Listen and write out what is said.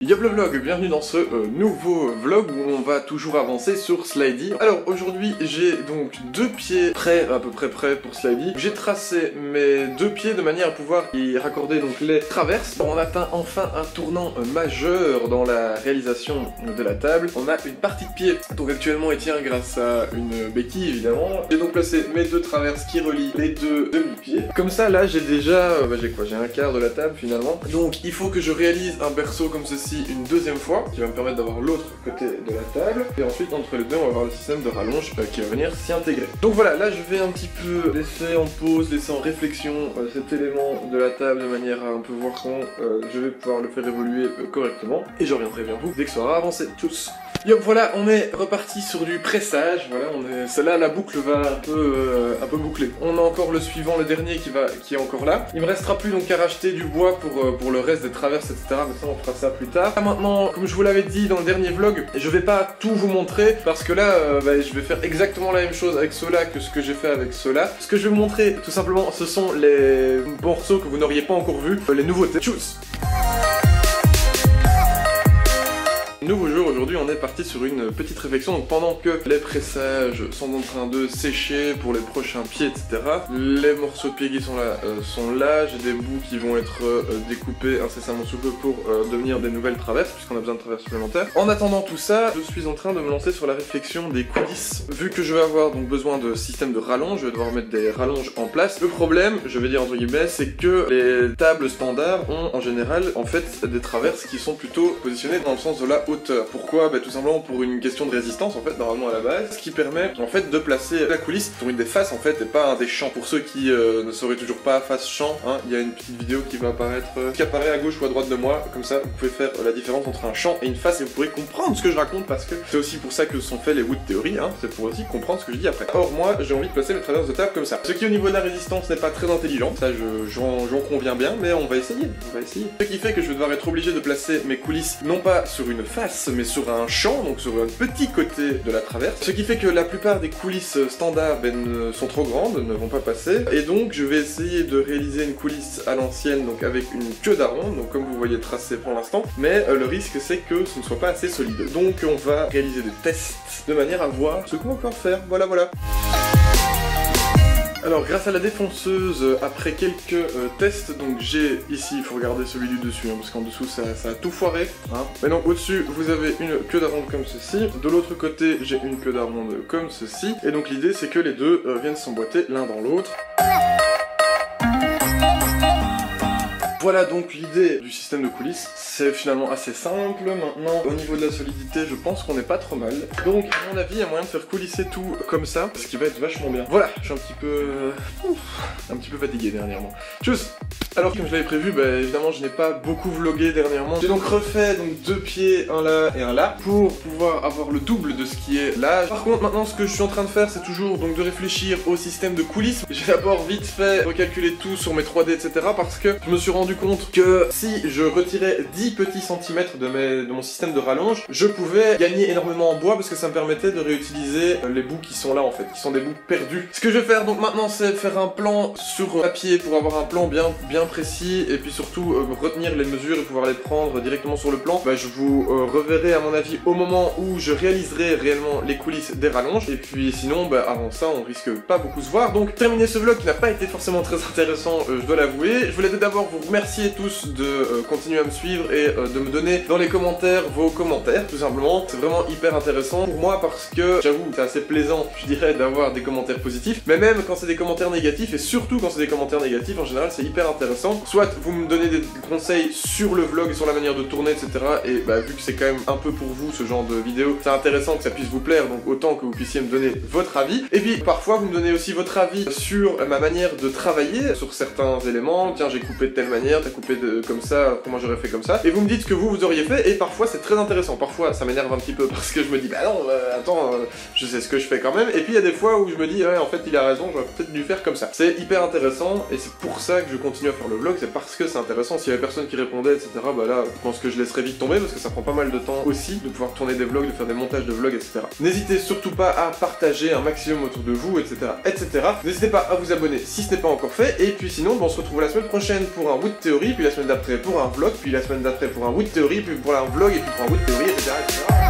Yop le vlog, bienvenue dans ce nouveau vlog où on va toujours avancer sur Slidey. Alors aujourd'hui j'ai donc deux pieds prêts, à peu près prêts pour Slidey. J'ai tracé mes deux pieds de manière à pouvoir y raccorder donc les traverses. On atteint enfin un tournant majeur dans la réalisation de la table. On a une partie de pied donc actuellement elle tient grâce à une béquille évidemment. J'ai donc placé mes deux traverses qui relient les deux demi-pieds. Comme ça là j'ai déjà, j'ai un quart de la table finalement. Donc il faut que je réalise un berceau comme ceci une deuxième fois, qui va me permettre d'avoir l'autre côté de la table, et ensuite entre les deux on va avoir le système de rallonge qui va venir s'y intégrer. Donc voilà, là je vais un petit peu laisser en pause, laisser en réflexion cet élément de la table de manière à un peu voir quand je vais pouvoir le faire évoluer correctement, et je reviendrai vers vous dès que ça aura avancé. Tchuss. Yop, voilà, on est reparti sur du pressage, voilà, celle-là, la boucle va un peu boucler. On a encore le suivant, le dernier qui est encore là. Il me restera plus donc qu'à racheter du bois pour le reste des traverses, etc. Mais ça, on fera ça plus tard. Là, maintenant, comme je vous l'avais dit dans le dernier vlog, je vais pas tout vous montrer, parce que là, je vais faire exactement la même chose avec ceux-là que ce que j'ai fait avec ceux-là. Ce que je vais vous montrer, tout simplement, ce sont les morceaux que vous n'auriez pas encore vus, les nouveautés. Tchuss. Nouveau jour, aujourd'hui on est parti sur une petite réflexion, donc pendant que les pressages sont en train de sécher pour les prochains pieds, etc. Les morceaux de pieds qui sont là, j'ai des bouts qui vont être découpés incessamment sous peu pour devenir des nouvelles traverses, puisqu'on a besoin de traverses supplémentaires. En attendant tout ça, je suis en train de me lancer sur la réflexion des coulisses. Vu que je vais avoir donc besoin de système de rallonge, je vais devoir mettre des rallonges en place. Le problème, je vais dire entre guillemets, c'est que les tables standards ont en général en fait des traverses qui sont plutôt positionnées dans le sens de la hauteur. Pourquoi? Tout simplement pour une question de résistance en fait, normalement à la base, ce qui permet en fait de placer la coulisse sur une des faces en fait et pas un des champs. Pour ceux qui ne sauraient toujours pas face champ, hein, il y a une petite vidéo qui va apparaître, qui apparaît à gauche ou à droite de moi, comme ça vous pouvez faire la différence entre un champ et une face et vous pourrez comprendre ce que je raconte, parce que c'est aussi pour ça que sont faits les Wood Theory, hein, c'est pour aussi comprendre ce que je dis après. Or moi j'ai envie de placer mes traverses de table comme ça. Ce qui au niveau de la résistance n'est pas très intelligent, ça j'en conviens bien, mais on va essayer. Ce qui fait que je vais devoir être obligé de placer mes coulisses non pas sur une face, mais sur un champ, donc sur un petit côté de la traverse. Ce qui fait que la plupart des coulisses standards sont trop grandes, ne vont pas passer. Et donc je vais essayer de réaliser une coulisse à l'ancienne, donc avec une queue d'aronde, donc comme vous voyez tracé pour l'instant. Mais le risque c'est que ce ne soit pas assez solide. Donc on va réaliser des tests de manière à voir ce qu'on va encore faire. Voilà. Alors grâce à la défonceuse, après quelques tests, donc j'ai ici, il faut regarder celui du dessus, hein, parce qu'en dessous ça a tout foiré. Hein. Mais donc au-dessus vous avez une queue d'aronde comme ceci, de l'autre côté j'ai une queue d'aronde comme ceci, et donc l'idée c'est que les deux viennent s'emboîter l'un dans l'autre. Voilà donc l'idée du système de coulisses, c'est finalement assez simple. Maintenant au niveau de la solidité je pense qu'on n'est pas trop mal. Donc à mon avis il y a moyen de faire coulisser tout comme ça, ce qui va être vachement bien. Voilà, je suis un petit peu fatigué dernièrement. Tchuss. Alors comme je l'avais prévu, évidemment je n'ai pas beaucoup vlogué dernièrement. J'ai donc refait deux pieds, un là et un là, pour pouvoir avoir le double de ce qui est là. Par contre maintenant ce que je suis en train de faire c'est toujours donc de réfléchir au système de coulisses. J'ai d'abord vite fait recalculer tout sur mes 3D etc, parce que je me suis rendu compte que si je retirais 10 petits centimètres de mon système de rallonge, je pouvais gagner énormément en bois parce que ça me permettait de réutiliser les bouts qui sont là en fait, qui sont des bouts perdus. Ce que je vais faire donc maintenant c'est faire un plan sur papier pour avoir un plan bien précis et puis surtout retenir les mesures et pouvoir les prendre directement sur le plan. Je vous reverrai à mon avis au moment où je réaliserai réellement les coulisses des rallonges, et puis sinon avant ça on risque pas beaucoup de se voir. Donc terminer ce vlog qui n'a pas été forcément très intéressant, je dois l'avouer. Je voulais d'abord vous remercier tous de continuer à me suivre et de me donner dans les commentaires vos commentaires, tout simplement. C'est vraiment hyper intéressant pour moi parce que j'avoue c'est assez plaisant je dirais d'avoir des commentaires positifs, mais même quand c'est des commentaires négatifs, et surtout quand c'est des commentaires négatifs en général c'est hyper intéressant. Soit vous me donnez des conseils sur le vlog et sur la manière de tourner etc, et vu que c'est quand même un peu pour vous ce genre de vidéo, c'est intéressant que ça puisse vous plaire, donc autant que vous puissiez me donner votre avis. Et puis parfois vous me donnez aussi votre avis sur ma manière de travailler, sur certains éléments. Tiens j'ai coupé de telle manière, t'as coupé comme ça, comment j'aurais fait comme ça, et vous me dites ce que vous auriez fait, et parfois c'est très intéressant. Parfois ça m'énerve un petit peu parce que je me dis non attends je sais ce que je fais quand même, et puis il y a des fois où je me dis ouais en fait il a raison, j'aurais peut-être dû faire comme ça. C'est hyper intéressant et c'est pour ça que je continue à faire le vlog, c'est parce que c'est intéressant. S'il y avait personne qui répondait etc, là je pense que je laisserais vite tomber parce que ça prend pas mal de temps aussi de pouvoir tourner des vlogs, de faire des montages de vlogs etc. N'hésitez surtout pas à partager un maximum autour de vous etc. N'hésitez pas à vous abonner si ce n'est pas encore fait, et puis sinon on se retrouve la semaine prochaine pour un Wood théorie, puis la semaine d'après pour un vlog, puis la semaine d'après pour un wood théorie, puis pour un vlog, et puis pour un wood théorie, etc. etc.